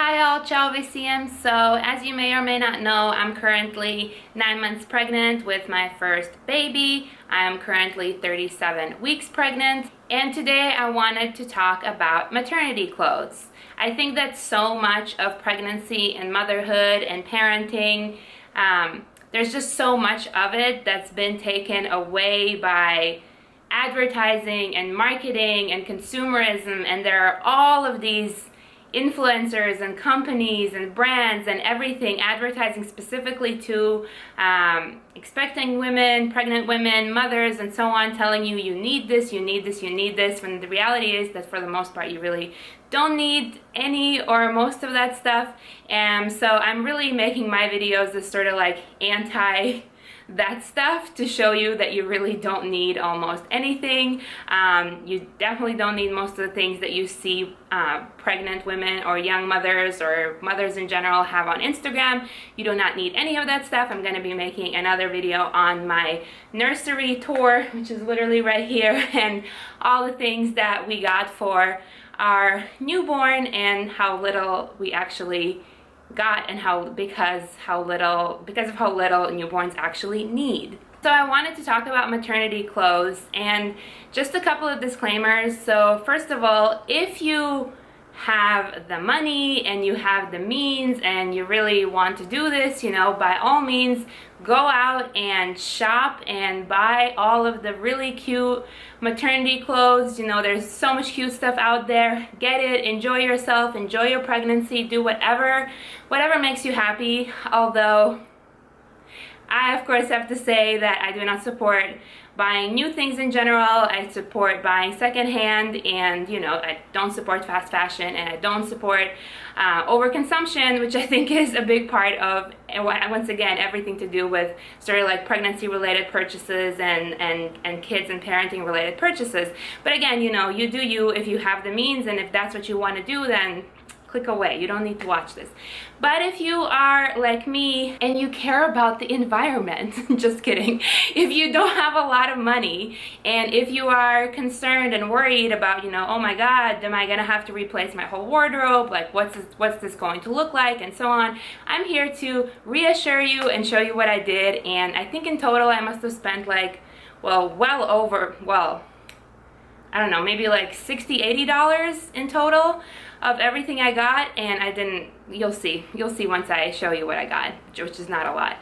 Hi all, ciao visiem. So as you may or may not know, I'm currently 9 months pregnant with my first baby. I'm currently 37 weeks pregnant, and today I wanted to talk about maternity clothes. I think that so much of pregnancy and motherhood and parenting, there's just so much of it that's been taken away by advertising and marketing and consumerism, and there are all of these influencers and companies and brands and everything advertising specifically to expecting women, pregnant women, mothers, and so on, telling you you need this, you need this, you need this, when the reality is that for the most part you really don't need any or most of that stuff. And so I'm really making my videos this sort of like anti that stuff to show you that you really don't need almost anything. You definitely don't need most of the things that you see pregnant women or young mothers or mothers in general have on Instagram. You do not need any of that stuff. I'm going to be making another video on my nursery tour, which is literally right here, and all the things that we got for our newborn and how little we actually got, and because of how little newborns actually need. So I wanted to talk about maternity clothes, and just a couple of disclaimers. So first of all, if you have the money and you have the means and you really want to do this, you know, by all means go out and shop and buy all of the really cute maternity clothes. You know, there's so much cute stuff out there. Get it, enjoy yourself, enjoy your pregnancy, do whatever makes you happy. Although I of course have to say that I do not support buying new things in general. I support buying secondhand, and you know, I don't support fast fashion, and I don't support overconsumption, which I think is a big part of, once again, everything to do with sort of like pregnancy related purchases and kids and parenting related purchases. But again, you know, you do you. If you have the means and if that's what you want to do, then click away. You don't need to watch this. But if you are like me and you care about the environment, just kidding, if you don't have a lot of money and if you are concerned and worried about, you know, oh my God, am I gonna have to replace my whole wardrobe? Like what's this going to look like, and so on, I'm here to reassure you and show you what I did. And I think in total I must have spent like, I don't know, maybe like $60–$80 in total of everything I got. And I didn't, you'll see once I show you what I got, which is not a lot.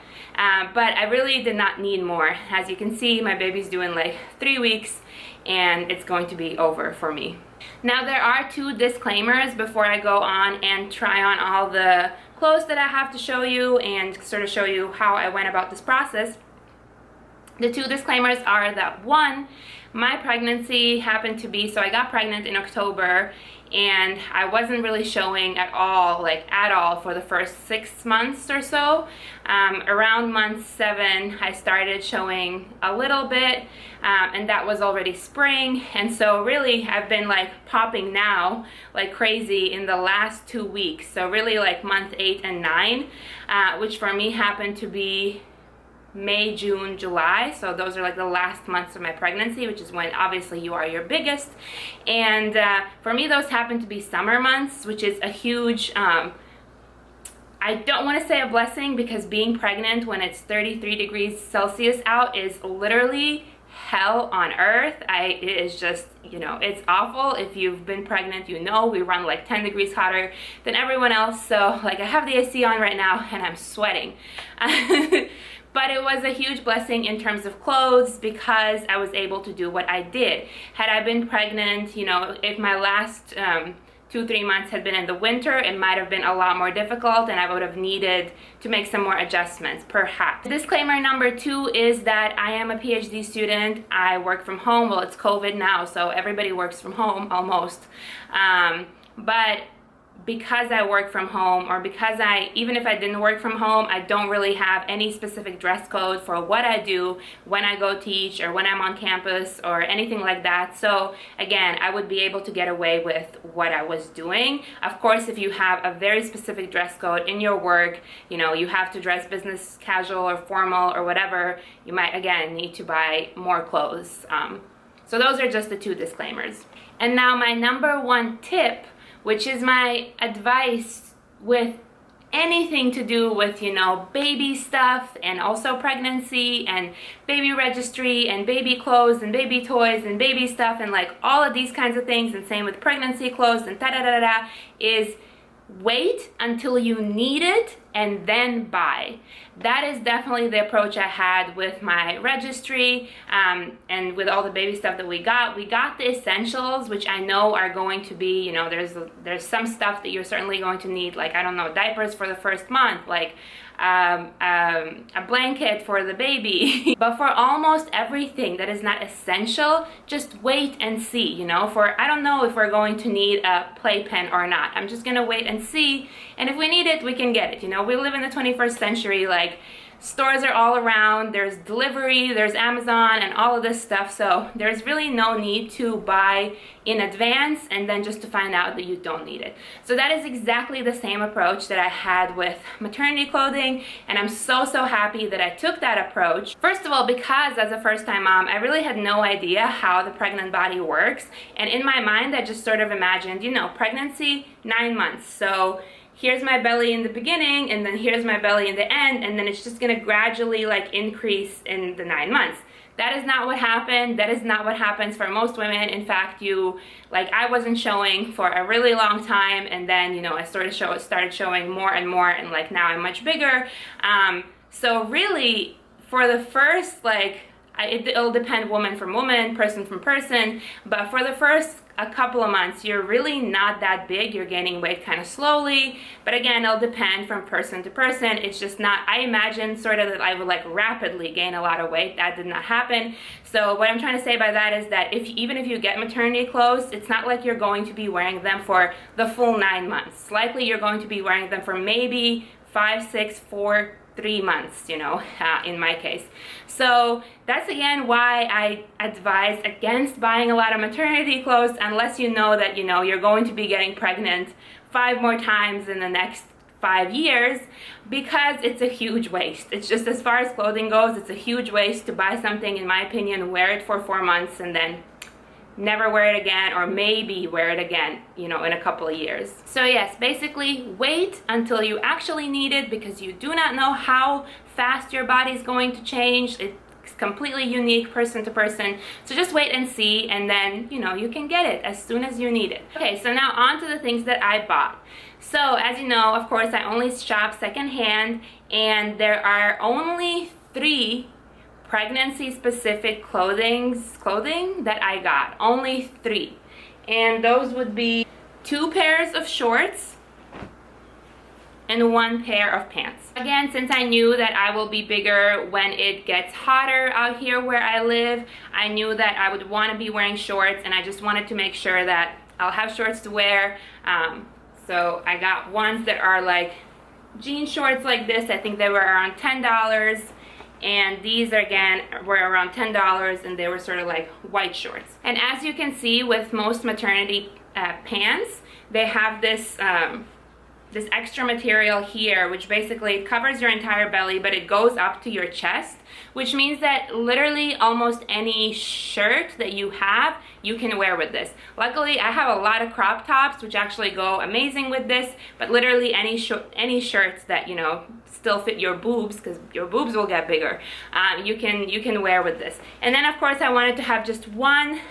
But I really did not need more. As you can see, my baby's doing like 3 weeks and it's going to be over for me. Now there are two disclaimers before I go on and try on all the clothes that I have to show you and sort of show you how I went about this process. The two disclaimers are that, one, my pregnancy happened to be, so I got pregnant in October and I wasn't really showing at all for the first 6 months or so. Around month 7 I started showing a little bit, and that was already spring, and so really I've been like popping now like crazy in the last 2 weeks. So really like month 8 and 9, which for me happened to be May, June, July. So those are like the last months of my pregnancy, which is when obviously you are your biggest. And for me those happen to be summer months, which is a huge, I don't want to say a blessing, because being pregnant when it's 33 degrees Celsius out is literally hell on earth. It is just, you know, it's awful. If you've been pregnant, you know we run like 10 degrees hotter than everyone else. So like I have the AC on right now and I'm sweating. But it was a huge blessing in terms of clothes because I was able to do what I did. Had I been pregnant, you know, if my last 2–3 months had been in the winter, it might have been a lot more difficult and I would have needed to make some more adjustments, perhaps. Disclaimer number 2 is that I am a PhD student. I work from home. Well, it's COVID now, so everybody works from home almost. But because I work from home, or because even if I didn't work from home, I don't really have any specific dress code for what I do when I go teach or when I'm on campus or anything like that. So again, I would be able to get away with what I was doing. Of course, if you have a very specific dress code in your work, you know, you have to dress business casual or formal or whatever, you might again need to buy more clothes. So those are just the two disclaimers. And now my number 1 tip, which is my advice with anything to do with, you know, baby stuff and also pregnancy and baby registry and baby clothes and baby toys and baby stuff and like all of these kinds of things, and same with pregnancy clothes and da-da-da-da-da, is wait until you need it and then buy. That is definitely the approach I had with my registry, and with all the baby stuff that we got. We got the essentials, which I know are going to be, you know, there's some stuff that you're certainly going to need, like, I don't know, diapers for the first month, like a blanket for the baby. But for almost everything that is not essential, just wait and see, you know. For, I don't know if we're going to need a playpen or not. I'm just gonna wait and see, and if we need it, we can get it, you know. We live in the 21st century, like, stores are all around, there's delivery, there's Amazon and all of this stuff, so there's really no need to buy in advance and then just to find out that you don't need it. So that is exactly the same approach that I had with maternity clothing, and I'm so happy that I took that approach. First of all, because as a first-time mom, I really had no idea how the pregnant body works, and in my mind I just sort of imagined, you know, pregnancy, 9 months, so here's my belly in the beginning, and then here's my belly in the end, and then it's just gonna gradually like increase in the 9 months. That is not what happened. That is not what happens for most women. In fact, I wasn't showing for a really long time, and then, you know, I started showing more and more, and like now I'm much bigger. So really, for the first, like, it'll depend woman from woman, person from person, but for the first a couple of months, you're really not that big. You're gaining weight kind of slowly, but again, it'll depend from person to person. It's just not, I imagined sort of that I would like rapidly gain a lot of weight. That did not happen. So what I'm trying to say by that is that even if you get maternity clothes, it's not like you're going to be wearing them for the full 9 months. Likely you're going to be wearing them for maybe 5, 6, 4, 3 months, you know, in my case. So that's again why I advise against buying a lot of maternity clothes unless you know that, you know, you're going to be getting pregnant 5 more times in the next 5 years, because it's a huge waste. It's just, as far as clothing goes, it's a huge waste to buy something, in my opinion, wear it for 4 months and then never wear it again, or maybe wear it again, you know, in a couple of years. So yes, basically wait until you actually need it, because you do not know how fast your body is going to change. It's completely unique person to person. So just wait and see, and then, you know, you can get it as soon as you need it. Okay, so now on to the things that I bought. So as you know, of course, I only shop secondhand, and there are only 3 pregnancy specific clothing that I got. Only 3, and those would be 2 pairs of shorts and 1 pair of pants. Again, since I knew that I will be bigger when it gets hotter out here where I live, I knew that I would want to be wearing shorts, and I just wanted to make sure that I'll have shorts to wear. So I got ones that are like jean shorts like this. I think they were around $10. And these again were around $10, and they were sort of like white shorts. And as you can see with most maternity pants, they have this this extra material here, which basically covers your entire belly, but it goes up to your chest, which means that literally almost any shirt that you have, you can wear with this. Luckily, I have a lot of crop tops, which actually go amazing with this, but literally any shirts that, you know, still fit your boobs, because your boobs will get bigger, you can wear with this. And then of course I wanted to have just 1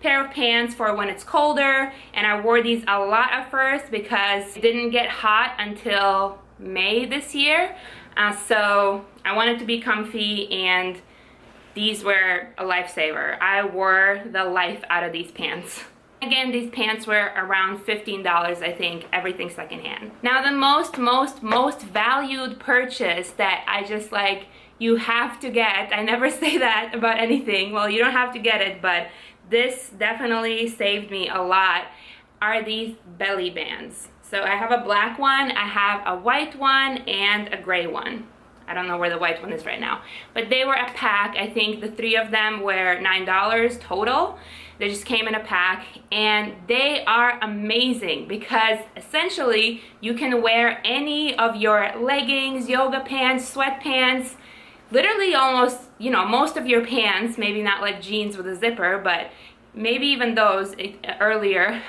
pair of pants for when it's colder, and I wore these a lot at first because it didn't get hot until May this year, so I wanted to be comfy, and these were a lifesaver. I wore the life out of these pants. Again, these pants were around $15, I think, everything secondhand. Now the most valued purchase that I just like, you have to get, I never say that about anything, well, you don't have to get it, but this definitely saved me a lot, are these belly bands. So I have a black one, I have a white one, and a gray one. I don't know where the white one is right now, but they were a pack. I think the 3 of them were $9 total. They just came in a pack, and they are amazing because essentially you can wear any of your leggings, yoga pants, sweatpants, literally almost, you know, most of your pants, maybe not like jeans with a zipper, but maybe even those earlier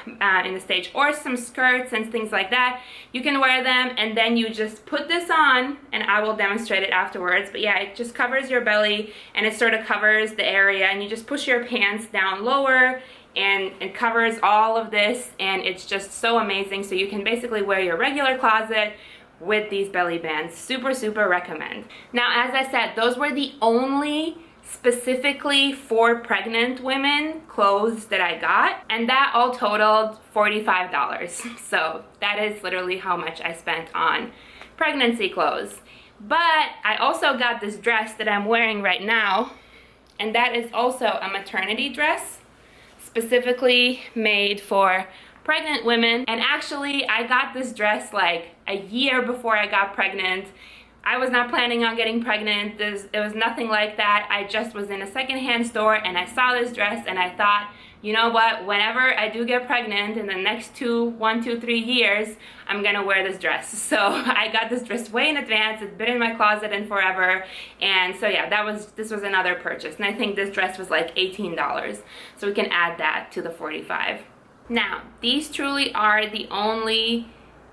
in the stage, or some skirts and things like that. You can wear them, and then you just put this on, and I will demonstrate it afterwards. But yeah, it just covers your belly, and it sort of covers the area, and you just push your pants down lower, and it covers all of this, and it's just so amazing. So you can basically wear your regular closet with these belly bands. Super, super recommend. Now, as I said, those were the only specifically for pregnant women clothes that I got, and that all totaled $45. So that is literally how much I spent on pregnancy clothes. But I also got this dress that I'm wearing right now, and that is also a maternity dress specifically made for pregnant women. And actually, I got this dress like a year before I got pregnant. I was not planning on getting pregnant. It was nothing like that. I just was in a secondhand store and I saw this dress and I thought, you know what, whenever I do get pregnant in the next 1, 2, 3 years, I'm gonna wear this dress. So I got this dress way in advance. It's been in my closet and forever. And so yeah, this was another purchase. And I think this dress was like $18. So we can add that to the $45. Now, these truly are the only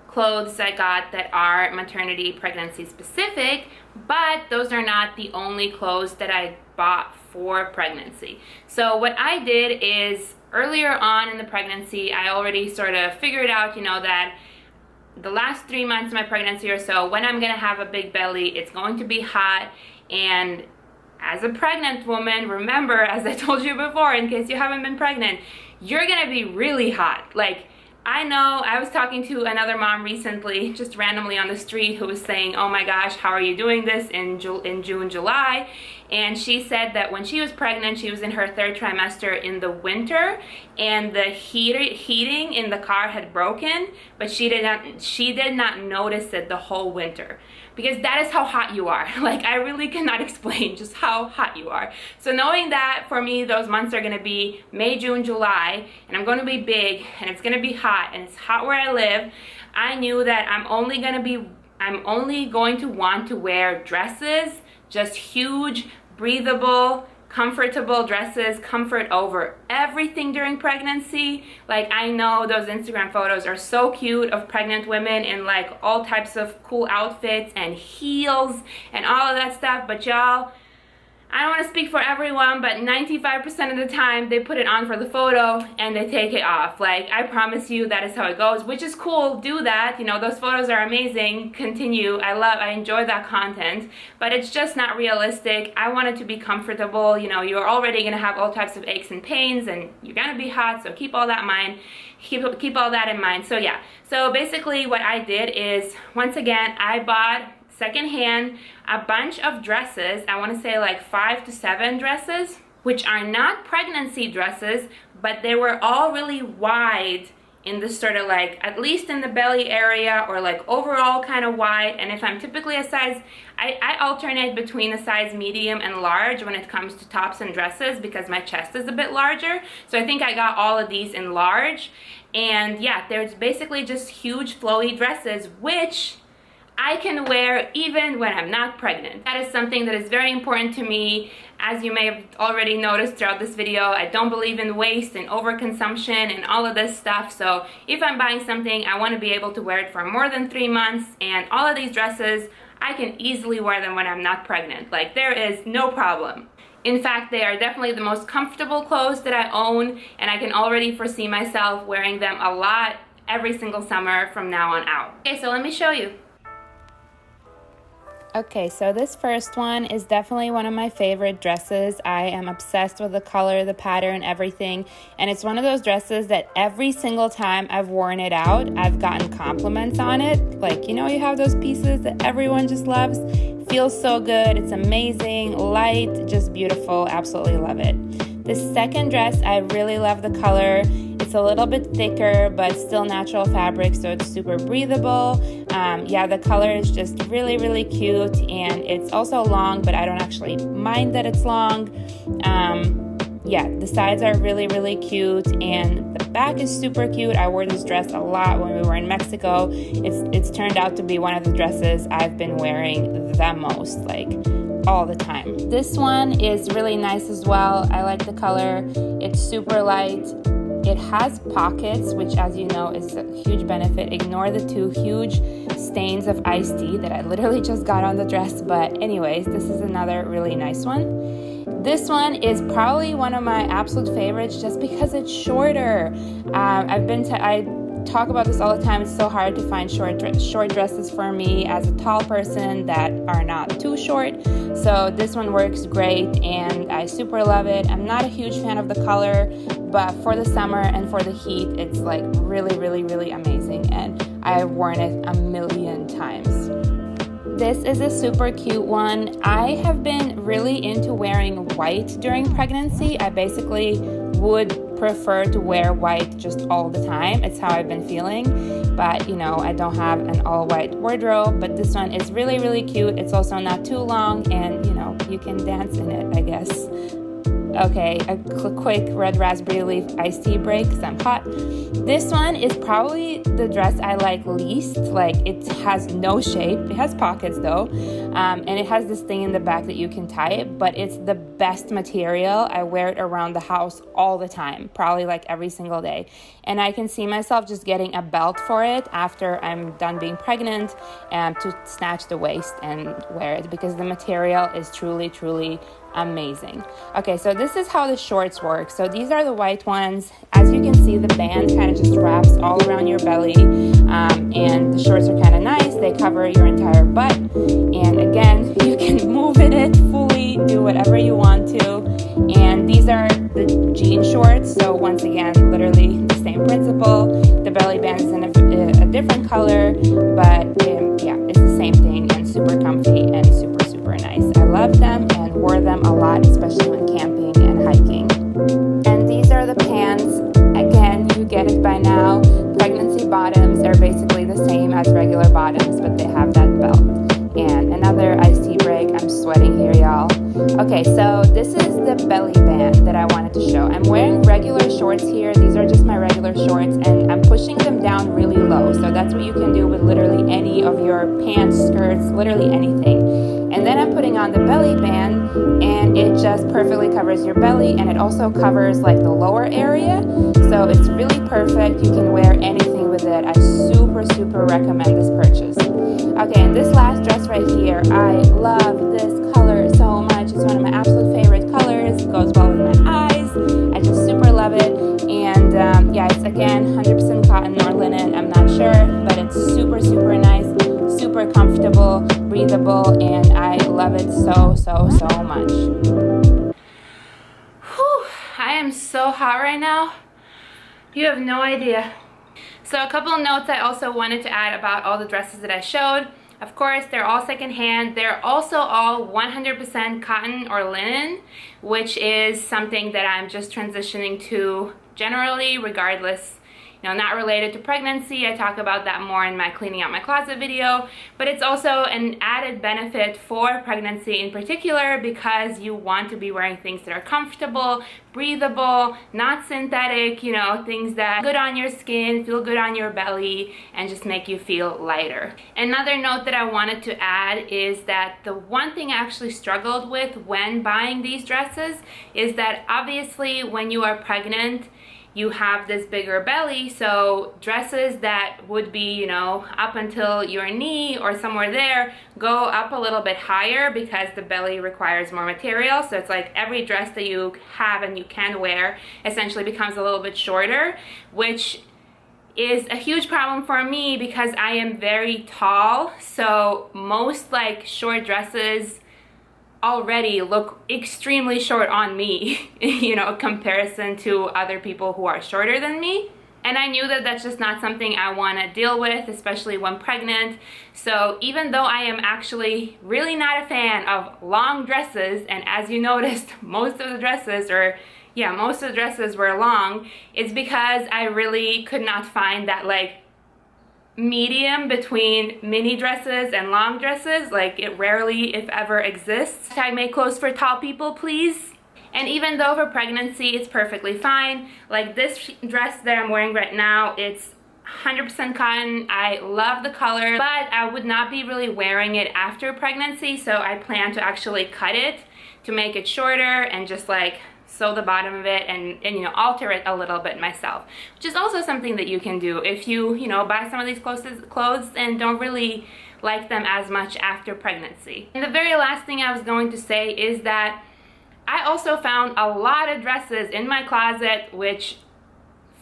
clothes I got that are maternity pregnancy specific, but those are not the only clothes that I bought for pregnancy. So what I did is earlier on in the pregnancy, I already sort of figured out, you know, that the last 3 months of my pregnancy or so, when I'm gonna have a big belly, it's going to be hot. And as a pregnant woman, remember, as I told you before, in case you haven't been pregnant, you're gonna be really hot. Like, I know, I was talking to another mom recently, just randomly on the street, who was saying, oh my gosh, how are you doing this in June, July? And she said that when she was pregnant, she was in her 3rd trimester in the winter, and the heating in the car had broken, but she did not notice it the whole winter. Because that is how hot you are. Like, I really cannot explain just how hot you are. So knowing that for me, those months are gonna be May, June, July, and I'm gonna be big, and it's gonna be hot, and it's hot where I live, I knew that I'm only going to want to wear dresses, just huge, breathable, comfortable dresses, comfort over everything during pregnancy. Like, I know those Instagram photos are so cute of pregnant women in like all types of cool outfits and heels and all of that stuff, but y'all, I don't want to speak for everyone, but 95% of the time they put it on for the photo and they take it off. Like, I promise you that is how it goes, which is cool. Do that. You know, those photos are amazing. Continue. I enjoy that content, but it's just not realistic. I want it to be comfortable. You know, you're already going to have all types of aches and pains, and you're going to be hot, so keep all that in mind. Keep all that in mind. So yeah. So basically what I did is, once again, I bought secondhand a bunch of dresses. I want to say like 5 to 7 dresses, which are not pregnancy dresses, but they were all really wide in the sort of like, at least in the belly area, or like overall kind of wide. And if I'm typically a size, I alternate between a size medium and large when it comes to tops and dresses, because my chest is a bit larger. So I think I got all of these in large. And yeah, there's basically just huge flowy dresses, which I can wear even when I'm not pregnant. That is something that is very important to me. As you may have already noticed throughout this video, I don't believe in waste and overconsumption and all of this stuff. So if I'm buying something, I want to be able to wear it for more than 3 months. And all of these dresses, I can easily wear them when I'm not pregnant. Like, there is no problem. In fact, they are definitely the most comfortable clothes that I own, and I can already foresee myself wearing them a lot every single summer from now on out. Okay, so let me show you. Okay, so this first one is definitely one of my favorite dresses. I am obsessed with the color, the pattern, everything. And it's one of those dresses that every single time I've worn it out, I've gotten compliments on it. Like, you know, you have those pieces that everyone just loves. Feels so good. It's amazing, light, just beautiful. Absolutely love it. The second dress, I really love the color. It's a little bit thicker, but still natural fabric, so it's super breathable. Yeah, the color is just really, really cute, and it's also long, but I don't actually mind that it's long. Yeah, the sides are really, really cute, and the back is super cute. I wore this dress a lot when we were in Mexico. It's turned out to be one of the dresses I've been wearing the most. Like, all the time. This one is really nice as well. I like the color. It's super light. It has pockets, which, as you know, is a huge benefit. Ignore the two huge stains of iced tea that I literally just got on the dress. But anyways, this is another really nice one. This one is probably one of my absolute favorites just because it's shorter. I talk about this all the time. It's so hard to find short dresses for me as a tall person that are not too short. So this one works great and I super love it. I'm not a huge fan of the color, but for the summer and for the heat, it's like really, really, really amazing. And I've worn it a million times. This is a super cute one. I have been really into wearing white during pregnancy. I basically would prefer to wear white just all the time. It's how I've been feeling, but you know, I don't have an all white wardrobe, but this one is really, really cute. It's also not too long and you know, you can dance in it, I guess. Okay, a quick red raspberry leaf iced tea break because I'm hot. This one is probably the dress I like least. Like, it has no shape. It has pockets though, and it has this thing in the back that you can tie it, but it's the best material. I wear it around the house all the time, probably like every single day. And I can see myself just getting a belt for it after I'm done being pregnant and to snatch the waist and wear it because the material is truly, truly amazing. Okay, so this is how the shorts work. So these are the white ones. As you can see, the band kind of just wraps all around your belly, and the shorts are kind of nice. They cover your entire butt, and again, you can move it fully, do whatever you want to. And these are the jean shorts. So once again, literally the same principle. The belly band is in a different color, but yeah, it's the same thing and super comfy and super, super nice. I love them and wore them a lot, especially when camping and hiking. And these are the pants. Again, you get it by now. Pregnancy bottoms are basically the same as regular bottoms, but they have that belt. And another iced tea break. I'm sweating here, y'all. Okay, so this is the belly band that I wanted to show. I'm wearing regular shorts here. These are just my regular shorts, and I'm pushing them down really low. So that's what you can do with literally any of your pants, skirts, literally anything. And then I'm putting on the belly band, and it just perfectly covers your belly, and it also covers like the lower area. So it's really perfect. You can wear anything with it. I super, super recommend this purchase. Okay, and this last dress right here, I love this color so much. It's one of my absolute favorite colors. It goes well with my eyes. I just super love it. And yeah, it's again 100% cotton or linen. I'm not sure, but it's super, super nice, super comfortable, breathable, and I love it so, so, so much. Whew, I am so hot right now. You have no idea. So a couple of notes I also wanted to add about all the dresses that I showed. Of course, they're all secondhand. They're also all 100% cotton or linen, which is something that I'm just transitioning to generally, regardless, you know, not related to pregnancy. I talk about that more in my cleaning out my closet video, but it's also an added benefit for pregnancy in particular because you want to be wearing things that are comfortable, breathable, not synthetic, you know, things that are good on your skin, feel good on your belly, and just make you feel lighter. Another note that I wanted to add is that the one thing I actually struggled with when buying these dresses is that obviously when you are pregnant, you have this bigger belly, so dresses that would be, you know, up until your knee or somewhere there go up a little bit higher because the belly requires more material. So it's like every dress that you have and you can wear essentially becomes a little bit shorter, which is a huge problem for me because I am very tall. So most like short dresses already look extremely short on me, you know, comparison to other people who are shorter than me. And I knew that that's just not something I want to deal with, especially when pregnant. So even though I am actually really not a fan of long dresses, and as you noticed, most of the dresses were long, it's because I really could not find that like medium between mini dresses and long dresses. Like, it rarely, if ever, exists. Make clothes for tall people, please. And even though for pregnancy it's perfectly fine, like this dress that I'm wearing right now, it's 100% cotton. I love the color, but I would not be really wearing it after pregnancy, so I plan to actually cut it to make it shorter and just like sew the bottom of it and you know, alter it a little bit myself, which is also something that you can do if you know, buy some of these clothes and don't really like them as much after pregnancy. And the very last thing I was going to say is that I also found a lot of dresses in my closet which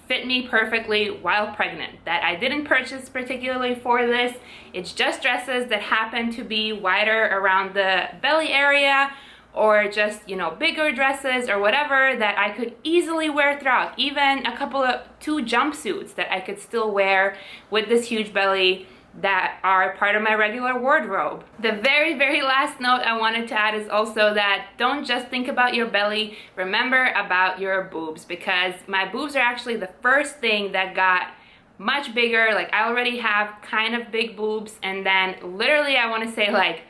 fit me perfectly while pregnant that I didn't purchase particularly for this. It's just dresses that happen to be wider around the belly area, or just, you know, bigger dresses or whatever that I could easily wear throughout. Even two jumpsuits that I could still wear with this huge belly that are part of my regular wardrobe. The very, very last note I wanted to add is also that don't just think about your belly, remember about your boobs, because my boobs are actually the first thing that got much bigger. Like, I already have kind of big boobs, and then literally I want to say like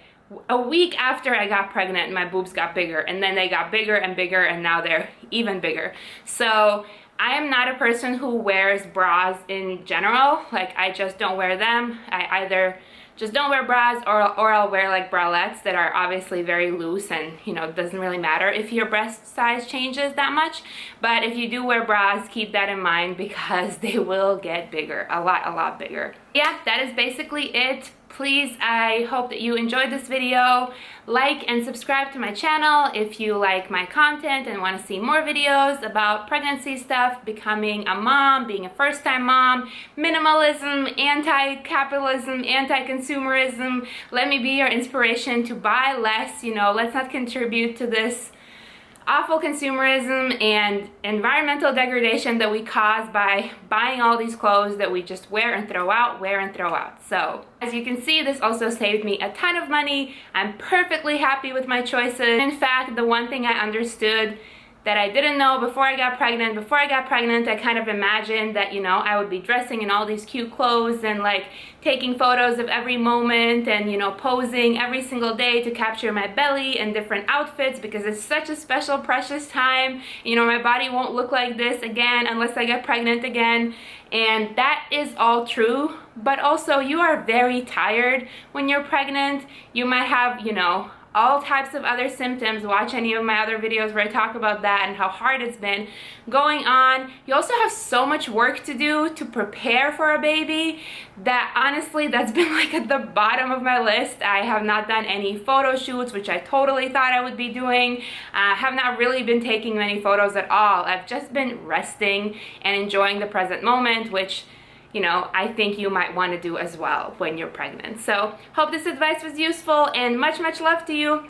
a week after I got pregnant, my boobs got bigger, and then they got bigger and bigger, and now they're even bigger. So I am not a person who wears bras in general. Like, I just don't wear them. I either just don't wear bras, or I'll wear like bralettes that are obviously very loose, and you know, it doesn't really matter if your breast size changes that much. But if you do wear bras, keep that in mind because they will get bigger, a lot bigger. Yeah, that is basically it. Please, I hope that you enjoyed this video. Like and subscribe to my channel if you like my content and want to see more videos about pregnancy stuff, becoming a mom, being a first-time mom, minimalism, anti-capitalism, anti-consumerism. Let me be your inspiration to buy less. You know, let's not contribute to this awful consumerism and environmental degradation that we cause by buying all these clothes that we just wear and throw out, So, as you can see, this also saved me a ton of money. I'm perfectly happy with my choices. In fact, the one thing I understood that I didn't know before I got pregnant, I kind of imagined that, you know, I would be dressing in all these cute clothes and like taking photos of every moment and, you know, posing every single day to capture my belly in different outfits because it's such a special, precious time. You know, my body won't look like this again unless I get pregnant again. And that is all true, but also you are very tired when you're pregnant. You might have, you know, all types of other symptoms. Watch any of my other videos where I talk about that and how hard it's been going on. You also have so much work to do to prepare for a baby that honestly, that's been like at the bottom of my list. I have not done any photo shoots, which I totally thought I would be doing. I have not really been taking many photos at all. I've just been resting and enjoying the present moment, which, you know, I think you might want to do as well when you're pregnant. So, hope this advice was useful, and much love to you.